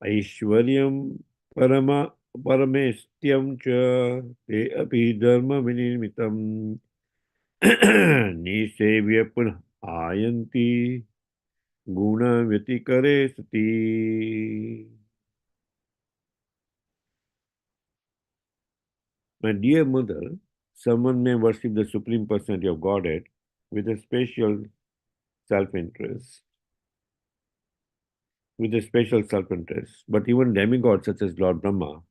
Aishwaryam Parama Paramestyam Cha Te Api Dharma Vinimitam Nisevya Punah Ayanti Guna Vyatikare Sati. My dear mother, someone may worship the Supreme Personality of Godhead with a special self-interest, But even demigods such as Lord Brahma,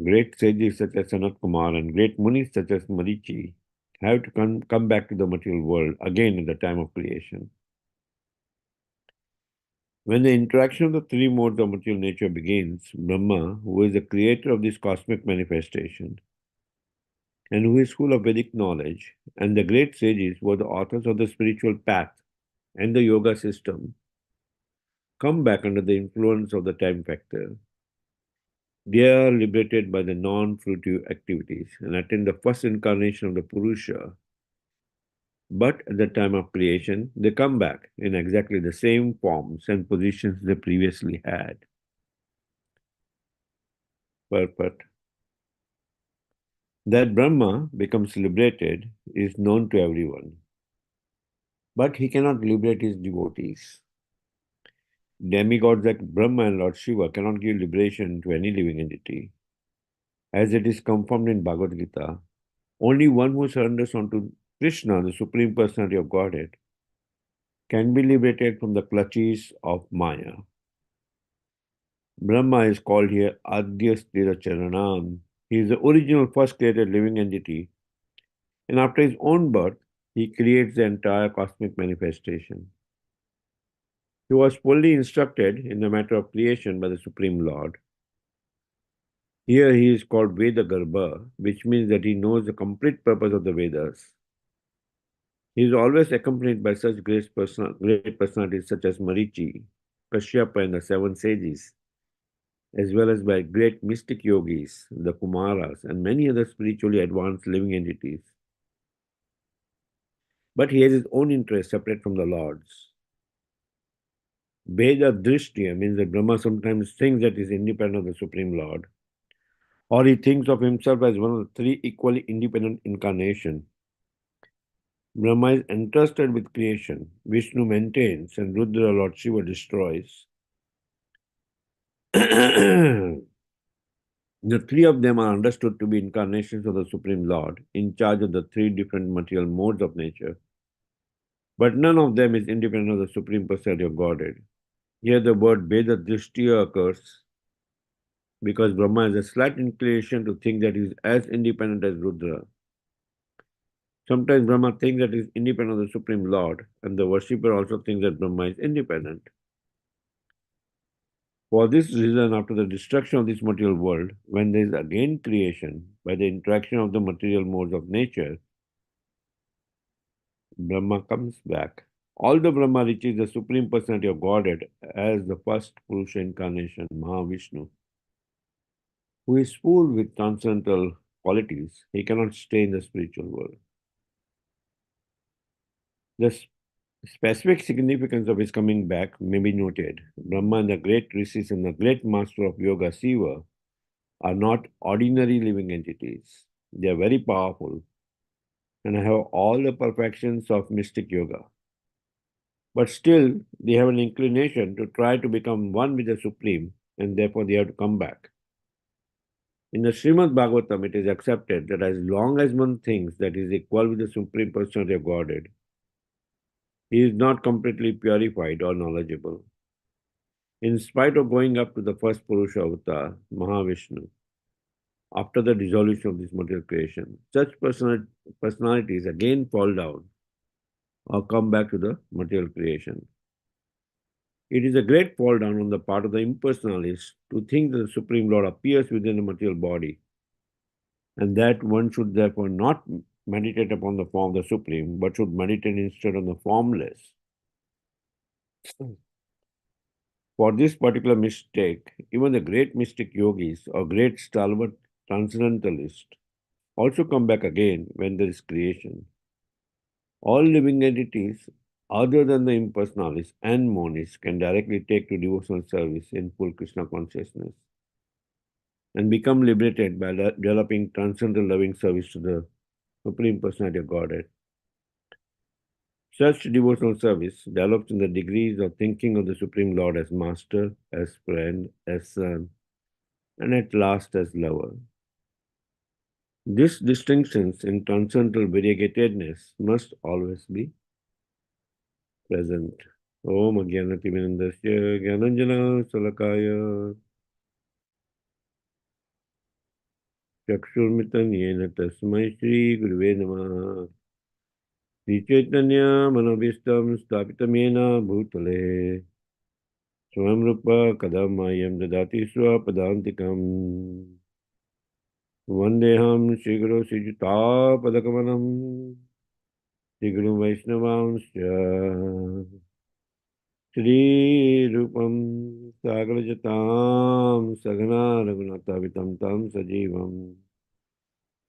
great sages such as Sanat Kumar, and great munis such as Marichi have to come back to the material world again at the time of creation. When the interaction of the three modes of material nature begins, Brahma, who is the creator of this cosmic manifestation, and who is full of Vedic knowledge, and the great sages were the authors of the spiritual path and the yoga system, come back under the influence of the time factor. They are liberated by the non-fruitive activities and attend the first incarnation of the Purusha. But at the time of creation, they come back in exactly the same forms and positions they previously had. Purport. That Brahma becomes liberated is known to everyone, but he cannot liberate his devotees. Demigods like Brahma and Lord Shiva cannot give liberation to any living entity. As it is confirmed in Bhagavad Gita, only one who surrenders unto Krishna, the Supreme Personality of Godhead, can be liberated from the clutches of Maya. Brahma is called here Adyastira Charanam. He is the original first created living entity, and after his own birth, he creates the entire cosmic manifestation. He was fully instructed in the matter of creation by the Supreme Lord. Here he is called Veda Garbha, which means that he knows the complete purpose of the Vedas. He is always accompanied by such great personalities such as Marichi, Kashyapa, and the seven sages, as well as by great mystic yogis, the Kumaras, and many other spiritually advanced living entities. But he has his own interests separate from the Lord's. Veda Drishtiya means that Brahma sometimes thinks that he is independent of the Supreme Lord, or he thinks of himself as one of the three equally independent incarnations. Brahma is entrusted with creation, Vishnu maintains, and Rudra, Lord Shiva, destroys. The three of them are understood to be incarnations of the Supreme Lord, in charge of the three different material modes of nature. But none of them is independent of the Supreme Personality of Godhead. Here the word Veda Drishtiya occurs because Brahma has a slight inclination to think that he is as independent as Rudra. Sometimes Brahma thinks that he is independent of the Supreme Lord, and the worshipper also thinks that Brahma is independent. For this reason, after the destruction of this material world, when there is again creation by the interaction of the material modes of nature, Brahma comes back. Although Brahma reaches the Supreme Personality of Godhead as the first Purusha incarnation, Mahavishnu, who is full with transcendental qualities, he cannot stay in the spiritual world. The specific significance of his coming back may be noted. Brahma and the great rishis and the great master of yoga, Shiva, are not ordinary living entities. They are very powerful and have all the perfections of mystic yoga. But still, they have an inclination to try to become one with the Supreme, and therefore they have to come back. In the Srimad Bhagavatam, it is accepted that as long as one thinks that he is equal with the Supreme Personality of Godhead, he is not completely purified or knowledgeable. In spite of going up to the first Purusha avatar, Mahavishnu, after the dissolution of this material creation, such personalities again fall down or come back to the material creation. It is a great fall down on the part of the impersonalist to think that the Supreme Lord appears within the material body, and that one should therefore not meditate upon the form of the Supreme, but should meditate instead on the formless. For this particular mistake, even the great mystic yogis or great stalwart transcendentalists also come back again when there is creation. All living entities other than the impersonalists and monists can directly take to devotional service in full Krishna consciousness and become liberated by developing transcendental loving service to the Supreme Personality of Godhead. Such devotional service develops in the degrees of thinking of the Supreme Lord as Master, as friend, as Son, and at last as Lover. These distinctions in transcendental variegatedness must always be present. Om Ajnanatimirandasya Jnananjana Salakaya Chakshurmitan Yena Tasmai Shri Guruve Namaha Sri Chaitanya Manabhistam Stapitamena Bhutale Swam Rupa Kadamayam Dadati Swapadantikam Vandeham Shri Guru Sijita Padakamanam Shri Guru Vaishnavamsya Shri Rupam Sagalajatam Sagana Raghunathavitam Tam Sajivam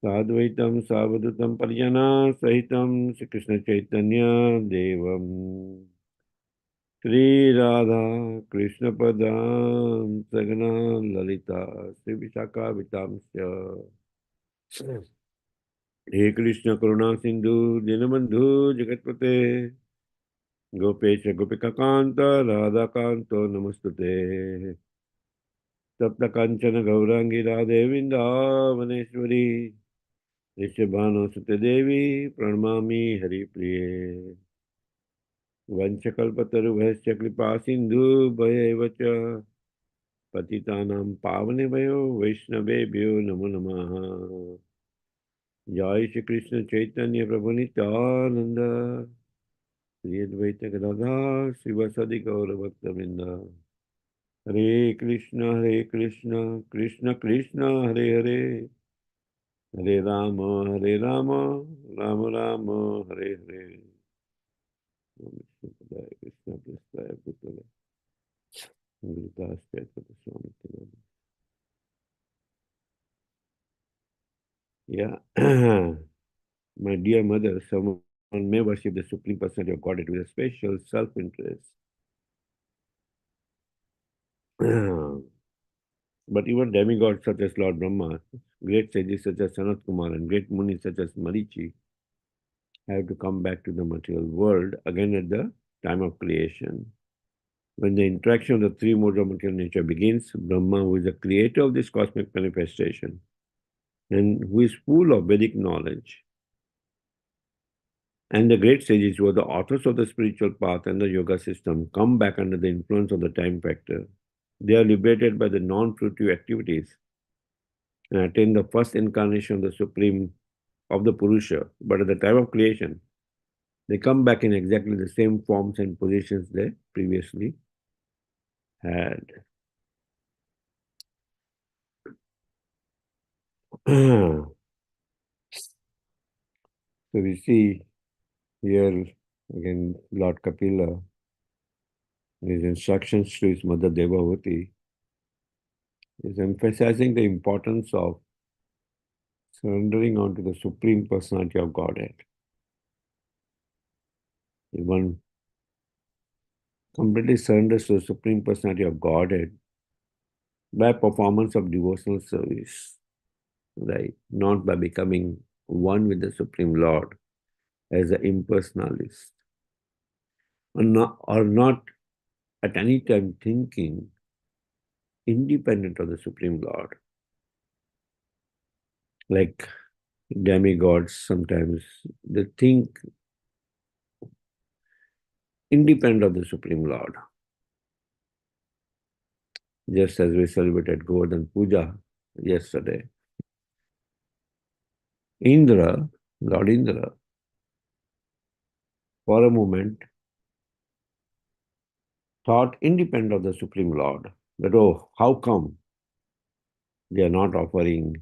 Sadvaitam Savadutam Parijana Sahitam Shri Krishna Chaitanya Devam Shri Radha Krishna Padam Sagana Lalita Shri Vishaka Vitamsya He Krishna Karuna Sindhu Dinabandhu Jagatpate Gopesha Gopika Kanta Radha Kanto Namastute Sapta Kanchana Gaurangi Radhe Vrindavaneshwari Rishabhano Sute Devi Pranamami Hari Priye Vanchakalpataru Bhaisya Kripa Sindhu Bhayevacha Patitanam Pavanebhayo Vaishnavebhyo Namo Namaha Jai Shri Krishna Chaitanya Prabhu Nityananda Sri Advaita Gadadhar Srivasadi Gaura Bhaktavinda Hare Krishna, Krishna Krishna, Hare Hare, Hare Rama, Rama Rama, Hare Hare. Krishna Prasthaya Bhutale, Gurudasa Chaitanya Swami Tinanda. Yeah, my dear mother, someone may worship the Supreme Personality of Godhead with a special self-interest. But even demigods such as Lord Brahma, great sages such as Sanat Kumar, and great munis such as Marichi have to come back to the material world again at the time of creation. When the interaction of the three modes of material nature begins, Brahma, who is the creator of this cosmic manifestation and who is full of Vedic knowledge, and the great sages who are the authors of the spiritual path and the yoga system come back under the influence of the time factor. They are liberated by the non-fruitive activities and attain the first incarnation of the Supreme of the Purusha. But at the time of creation, they come back in exactly the same forms and positions they previously had. So we see here again Lord Kapila, his instructions to his mother Devavati, is emphasizing the importance of surrendering onto the Supreme Personality of Godhead. If one completely surrenders to the Supreme Personality of Godhead by performance of devotional service, right? Not by becoming one with the Supreme Lord as an impersonalist, or not at any time thinking independent of the Supreme Lord. Like demigods, sometimes they think independent of the Supreme Lord. Just as we celebrated Govardhan Puja yesterday. Indra, Lord Indra, for a moment thought independent of the Supreme Lord that, oh, how come they are not offering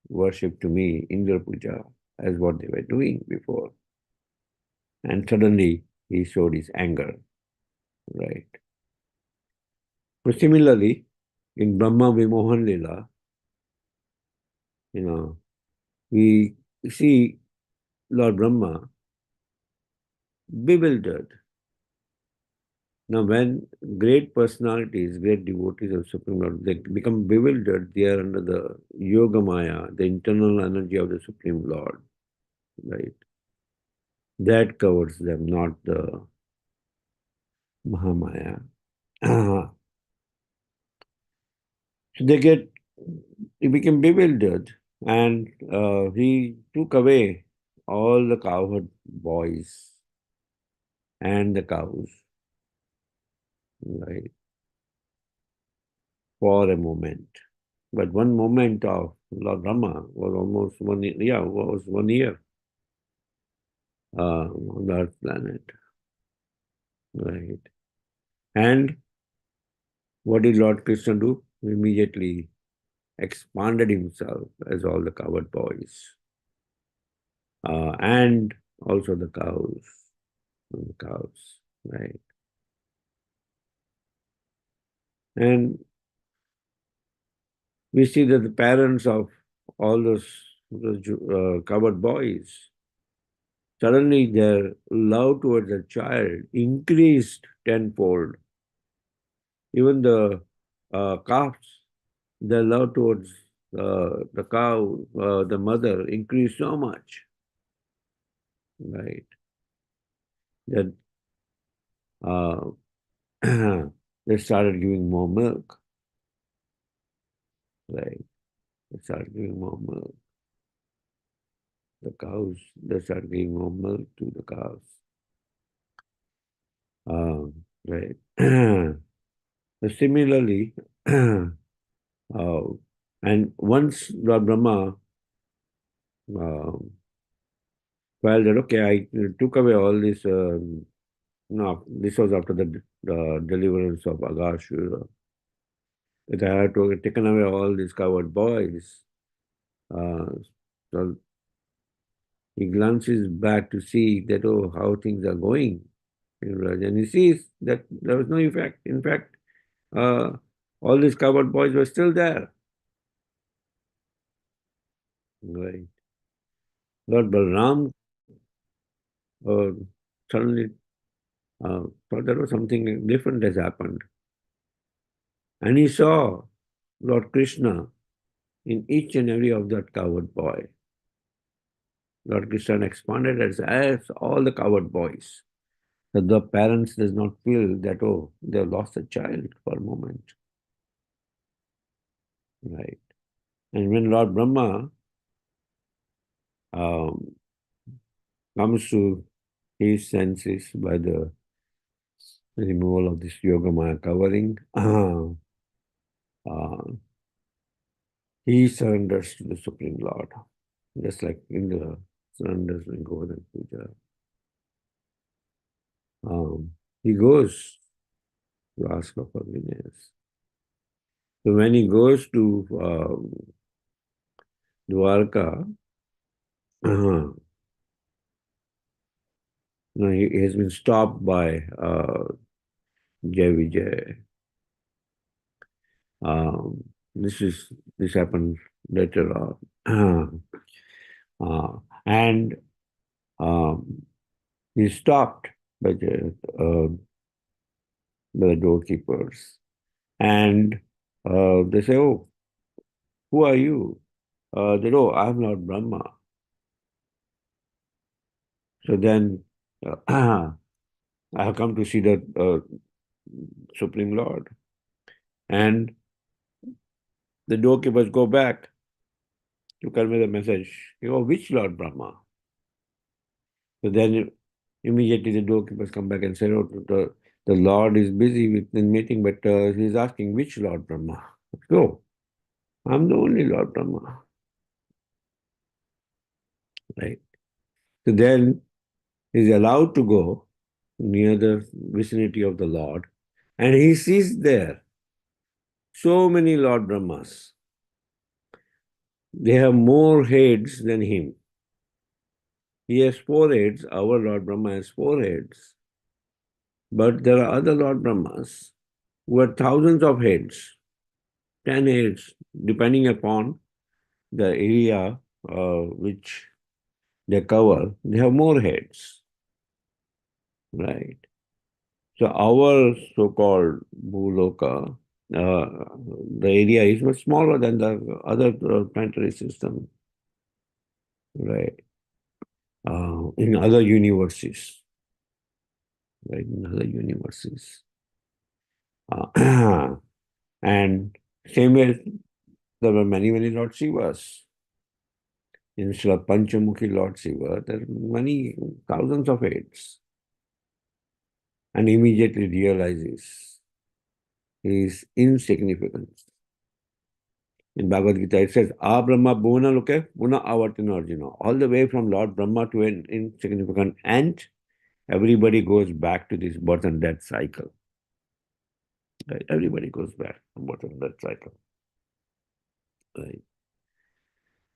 worship to me, Indra Puja, as what they were doing before? And suddenly he showed his anger, right? So similarly, in Brahma Vimohan Lila, we see Lord Brahma bewildered. Now, when great personalities, great devotees of Supreme Lord, they become bewildered, they are under the Yoga Maya, the internal energy of the Supreme Lord, right? That covers them, not the Mahamaya. So he became bewildered, and he took away all the cowherd boys and the cows, right, for a moment. But one moment of Lord Brahma was almost 1 year, yeah, was 1 year on the Earth planet, right? And what did Lord Krishna do? Immediately expanded himself as all the cowherd boys and also the cows, right? And we see that the parents of all those cowherd boys, suddenly their love towards the child increased tenfold. Even the calves, their love towards the cow, the mother, increased so much, right? That uh, they started giving more milk, right? They started giving more milk. The cows, they started giving more milk to the cows. Right. Similarly, uh, and once Lord Brahma uh, felt that, okay, I took away all this, no, this was after the deliverance of Agashura, that I had to taken away all these coward boys. Uh, so he glances back to see that, oh, how things are going in Raj, and he sees that there was no effect. In fact, uh, all these coward boys were still there. Right. Lord Balram uh, suddenly thought there was something different has happened. And he saw Lord Krishna in each and every of that coward boy. Lord Krishna expanded as all the coward boys. So the parents does not feel that, oh, they have lost a child for a moment. Right. And when Lord Brahma um, comes to his senses by the removal of this Yogamaya covering, he surrenders to the Supreme Lord, just like Indra surrenders in Govardhan Puja. He goes to ask for forgiveness. So when he goes to Dwarka, he has been stopped by Jai Vijay. Um, this happened later on, and um, he's stopped by the doorkeepers, and they say, "Oh, who are you?" They know, "I'm Lord Brahma." So then I have come to see the Supreme Lord. And the doorkeepers go back to convey the message. You go, which Lord Brahma? So then immediately the doorkeepers come back and say, oh, the Lord is busy with the meeting, but he's asking, which Lord Brahma? Go. I'm the only Lord Brahma. Right. So then he's allowed to go near the vicinity of the Lord, and he sees there so many Lord Brahmas. They have more heads than him. He has 4 heads, our Lord Brahma has 4 heads. But there are other Lord Brahmas who have thousands of heads, 10 heads, depending upon the area which they cover, they have more heads. right? So our so-called Bhuloka, the area is much smaller than the other planetary system, right? In other universes, right? In other universes. And same way, there were many, many Lord Shivas. Instead of Panchamukhi Lord Shiva, there are many thousands of heads. And immediately realizes his insignificance. In Bhagavad Gita, it says, A Brahma Bhuvana Loke Puna Avartina Arjuna. All the way from Lord Brahma to an insignificant ant, everybody goes back to this birth and death cycle. Right? Everybody goes back to birth and death cycle. Right?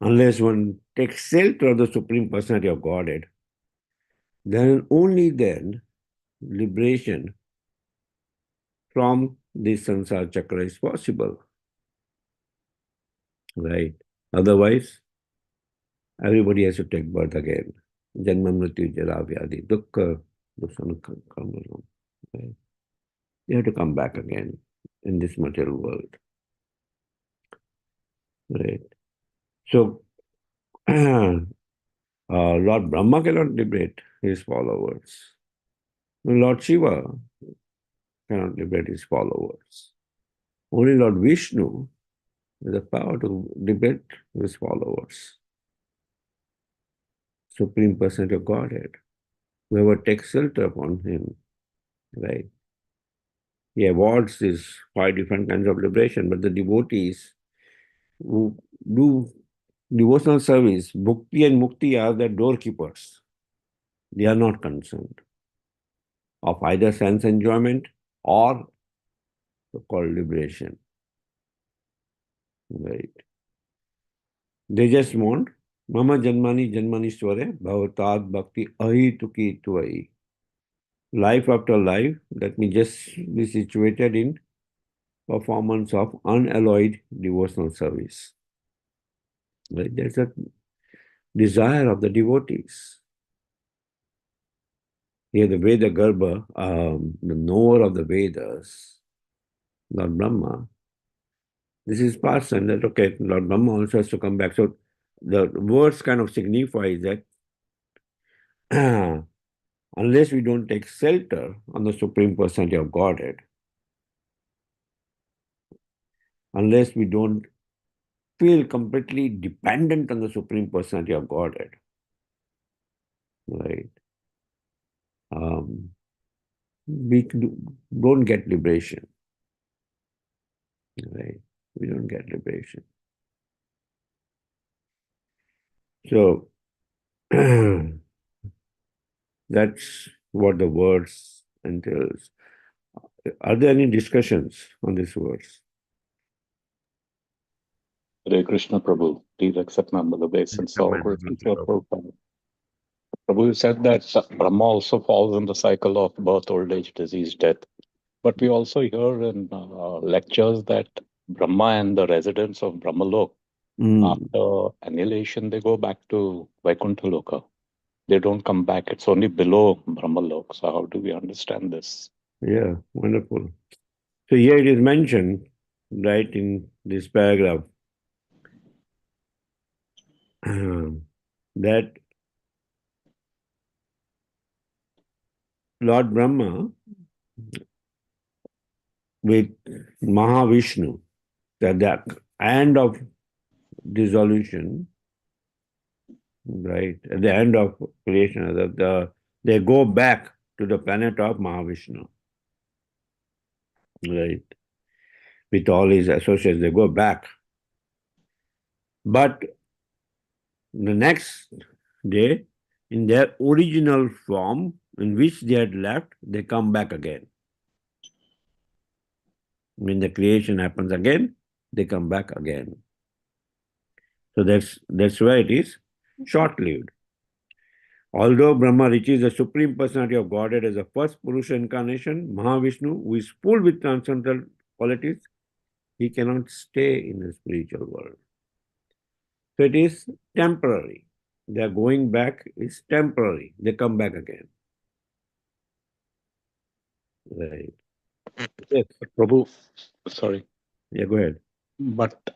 Unless one takes shelter of the Supreme Personality of Godhead, then only then liberation from this samsara chakra is possible. Right? Otherwise, everybody has to take birth again. Janma mrityu jara vyadi dukkha dusana karma. Right? You have to come back again in this material world. Right? So, Lord Brahma cannot liberate his followers. Lord Shiva cannot liberate his followers. Only Lord Vishnu has the power to liberate his followers. Supreme Personality of Godhead. Whoever takes shelter upon him, right? He awards these 5 different kinds of liberation, but the devotees who do devotional service, bhukti and mukti are the doorkeepers. They are not concerned of either sense enjoyment or so-called liberation. Right? They just want Mama Janmani Janmani Sware Bhavatad Bhakti Ahituki Tvai. Life after life, let me just be situated in performance of unalloyed devotional service. Right? That's a desire of the devotees. Here, the Veda Garbha, the knower of the Vedas, Lord Brahma, this is past and that, okay, Lord Brahma also has to come back. So the words kind of signify that unless we don't take shelter on the Supreme Personality of Godhead, unless we don't feel completely dependent on the Supreme Personality of Godhead, right? We don't get liberation, right? We don't get liberation. So that's what the words entails. Are there any discussions on these words? Hare Krishna Prabhu, please accept my humble obeisance. All great Prabhu, you said that Brahma also falls in the cycle of birth, old age, disease, death. But we also hear in lectures that Brahma and the residents of Brahmalok, after annihilation, they go back to Vaikuntha Loka. They don't come back. It's only below Brahmalok. So how do we understand this? Yeah, wonderful. So here it is mentioned, right, in this paragraph, that Lord Brahma with Mahavishnu, at the end of dissolution, right, at the end of creation, they go back to the planet of Mahavishnu, right, with all his associates, they go back. But the next day, in their original form in which they had left, they come back again. When the creation happens again, they come back again. So that's why it is short-lived. Although Brahma reaches the Supreme Personality of Godhead as the first Purusha incarnation, Mahavishnu, who is full with transcendental qualities, he cannot stay in the spiritual world. So it is temporary. Their going back is temporary. They come back again. Right. Yes. Prabhu, sorry, Yeah, go ahead. but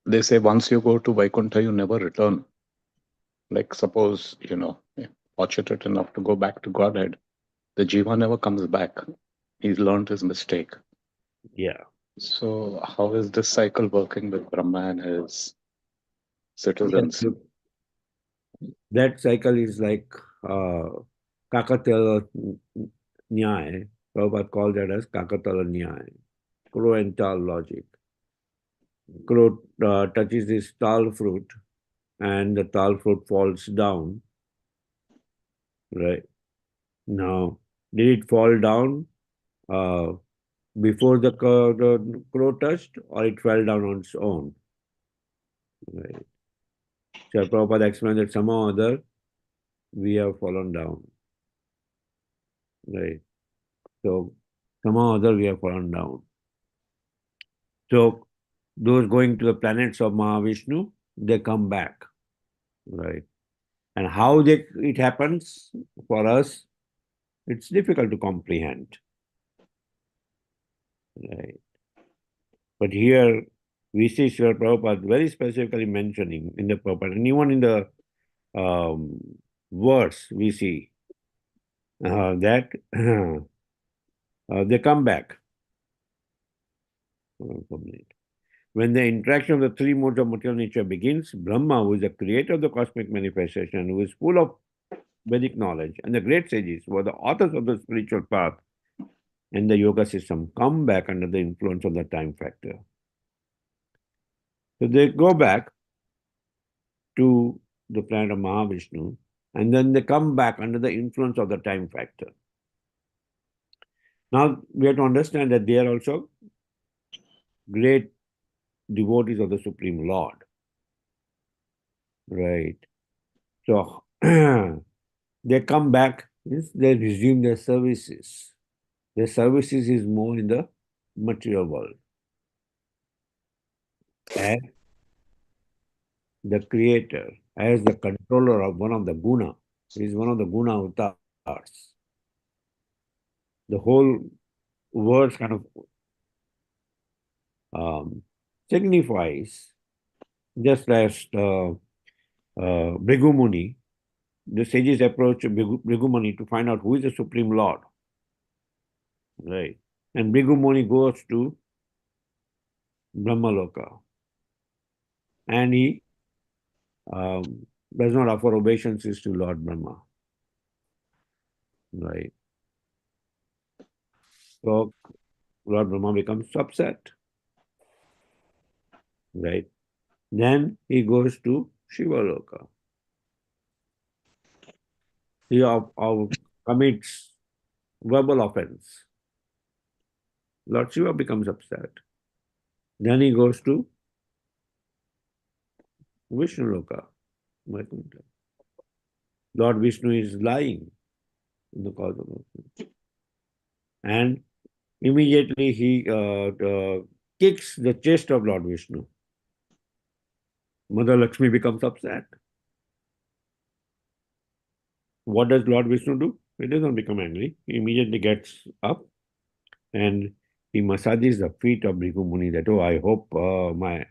they say once you go to Vaikuntha, you never return. Like suppose, fortunate enough to go back to Godhead, the Jiva never comes back. He's learned his mistake. Yeah. So how is this cycle working with Brahma and his Yes. citizens? So that cycle is like Kakatala Nyaya. Prabhupada called that as Kakatala Nyaya, crow and tal logic. Crow touches this tal fruit and the tal fruit falls down, right? Now, did it fall down uh, before the crow touched or it fell down on its own? Right. So Prabhupada explained that somehow or other we have fallen down, right? So somehow or other we have fallen down. So those going to the planets of Mahavishnu, they come back, right? And how it happens for us, it's difficult to comprehend, right? But here we see Srila Prabhupada very specifically mentioning in the Prabhupada, and even in the um, verse we see that they come back. When the interaction of the three modes of material nature begins, Brahma, who is the creator of the cosmic manifestation, who is full of Vedic knowledge, and the great sages, who are the authors of the spiritual path and the yoga system, come back under the influence of the time factor. So they go back to the planet of Mahavishnu, and then they come back under the influence of the time factor. Now we have to understand that they are also great devotees of the Supreme Lord, right? So they come back, means they resume their services. Their services is more in the material world. As the creator, as the controller of one of the guna, is one of the guna avatars. The whole word kind of signifies, just as Bhrigu Muni, the sages approach Bhrigu Muni to find out who is the Supreme Lord. Right. And Bhrigu Muni goes to Brahmaloka and he does not offer obeisances to Lord Brahma. Right. So Lord Brahma becomes upset. Right. Then he goes to Shivaloka. He commits verbal offense. Lord Shiva becomes upset. Then he goes to Vishnu Loka. Lord Vishnu is lying in the cosmos. And immediately he kicks the chest of Lord Vishnu. Mother Lakshmi becomes upset. What does Lord Vishnu do? He doesn't become angry. He immediately gets up and he massages the feet of Bhrigu Muni that, oh, I hope my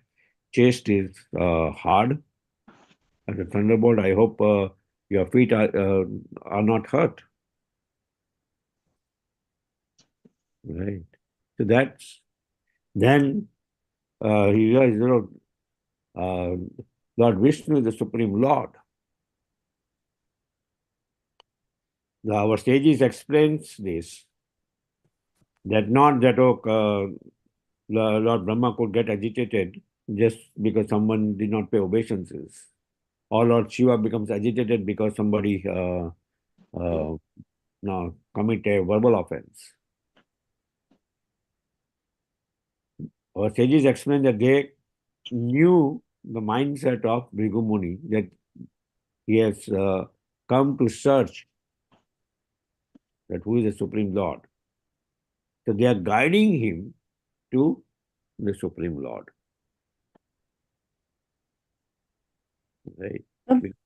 chest is hard as a thunderbolt. I hope your feet are not hurt. Right. So that's, then he realized, Lord Vishnu is the Supreme Lord. Our sages explains this, that not that Lord Brahma could get agitated just because someone did not pay obeisances, or Lord Shiva becomes agitated because somebody commit a verbal offense. Our sages explain that they knew the mindset of Bhrigu Muni, that he has come to search that who is the Supreme Lord. So they are guiding him to the Supreme Lord. Right?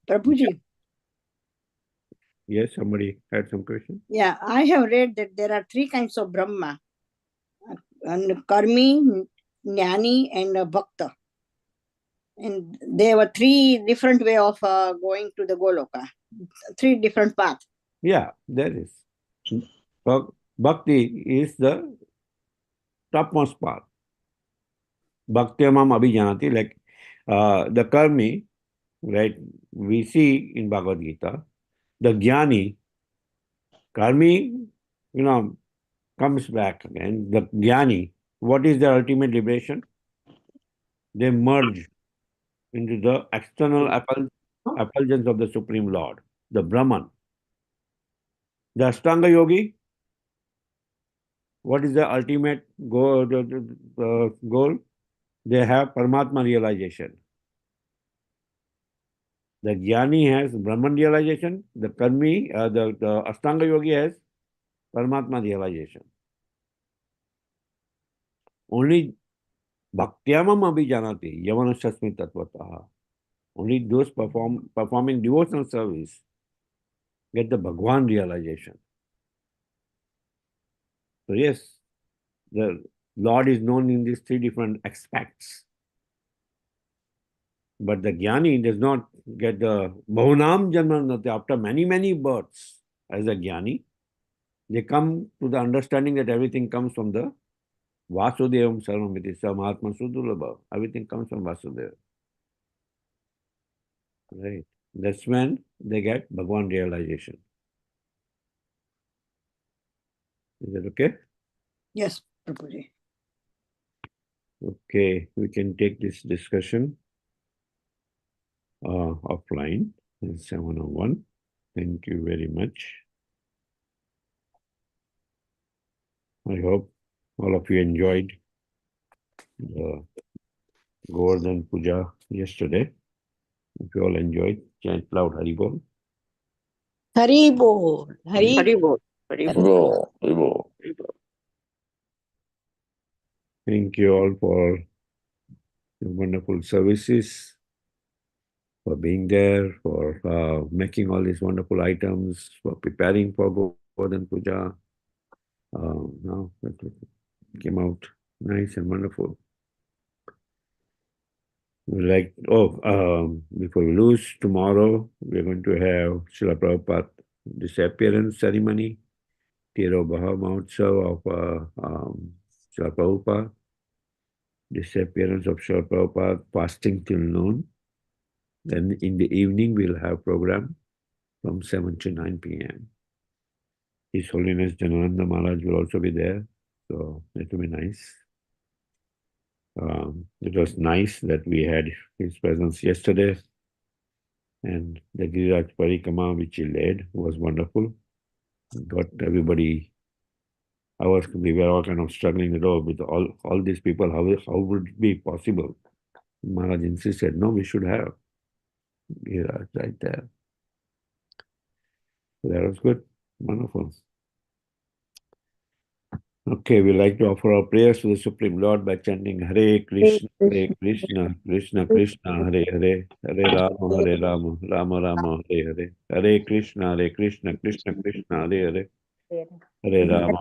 Prabhuji, Yes, somebody had some question. Yeah, I have read that there are three kinds of Brahma, and Karmi, Jnani, and Bhakta. And there were three different way of going to the Goloka, three different paths. Yeah, there is. Bhakti is the topmost path. Bhaktyamam abhijanati, like the karmi, right? We see in Bhagavad Gita, the jnani, karmi, comes back again. The jnani, what is their ultimate liberation? They merge into the external effulgence of the Supreme Lord, the Brahman. The Ashtanga Yogi, what is the ultimate goal? Goal? They have Paramatma realization. The Jnani has Brahman realization. The Karmi, the Ashtanga Yogi has Paramatma realization. Only Bhaktyamam abhijanati yavanashasmi tattvataha. Only those performing devotional service get the Bhagwan realization. So yes, the Lord is known in these three different aspects. But the Jnani does not get the Bahunam Janmanati after many, many births as a Jnani. They come to the understanding that everything comes from the Vasudevam Sarvamiti Samahatma Sudulabha. Everything comes from Vasudeva. Right. That's when they get Bhagwan realization. Is that okay? Yes, Prabhuji. Okay, we can take this discussion offline in 701. Thank you very much. I hope all of you enjoyed the Govardhan Puja yesterday. If you all enjoyed, chant loud Haribol. Haribol. Haribol. Haribol. Thank you all for your wonderful services, for being there, for making all these wonderful items, for preparing for Govardhan Puja. Now it came out nice and wonderful. Before we lose, tomorrow we're going to have Srila Prabhupada disappearance ceremony, Tirobaha Mahotsav of Srila Prabhupada, disappearance of Srila Prabhupada, fasting till noon. Then in the evening we'll have program from 7 to 9 p.m. His Holiness Janananda Maharaj will also be there, so it will be nice. It was nice that we had his presence yesterday, and the Giriraj Parikama which he led was wonderful. Got everybody. We were all kind of struggling with all these people. How would it be possible? Maharaj insisted, no, we should have Giriraj right there. So that was good, wonderful. Okay, we like to offer our prayers to the Supreme Lord by chanting Hare Krishna, Krishna Krishna, Hare Hare, Hare Rama, Rama Rama, Hare Hare, Hare Krishna, Krishna Krishna, Hare Hare, Hare Rama,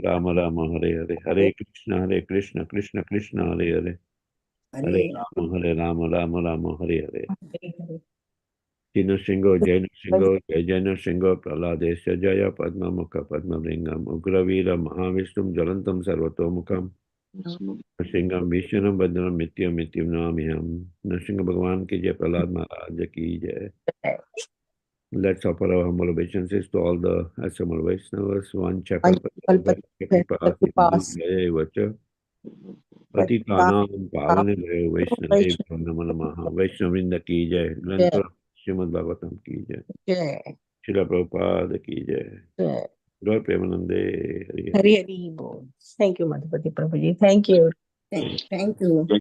Rama Rama, Hare Hare, Hare Krishna, Krishna Krishna, Hare Hare, Hare Rama, Rama Rama, Hare Hare. Jino Shingo, Jaina Shingo, Jaina Shingo, Praladesya Jaya Padma Mukha Padma Bringam, Ugravira Mahavishtum Jalantam Sarvatomukam, Nrsimham Vishnam Badram Mityam Mityam Namiham, Nrsimha Bhagavan ki Jai, Prahlad Maharaj ki Jai. Let's offer our humble obeisances to all the assembled Vaishnavas, one chapel Vacha. Patitanam Pavanebhyo Vaishnavebhyo Namo Namaha. Vaishnavrinda ki Jai. Granth Srimad Bhagavatam ki Jai. Srila Prabhupada ki Jai. Lord Premanande. Hari Hari Bol. Thank you, Madhupati Prabhuji. Thank you. Thank you.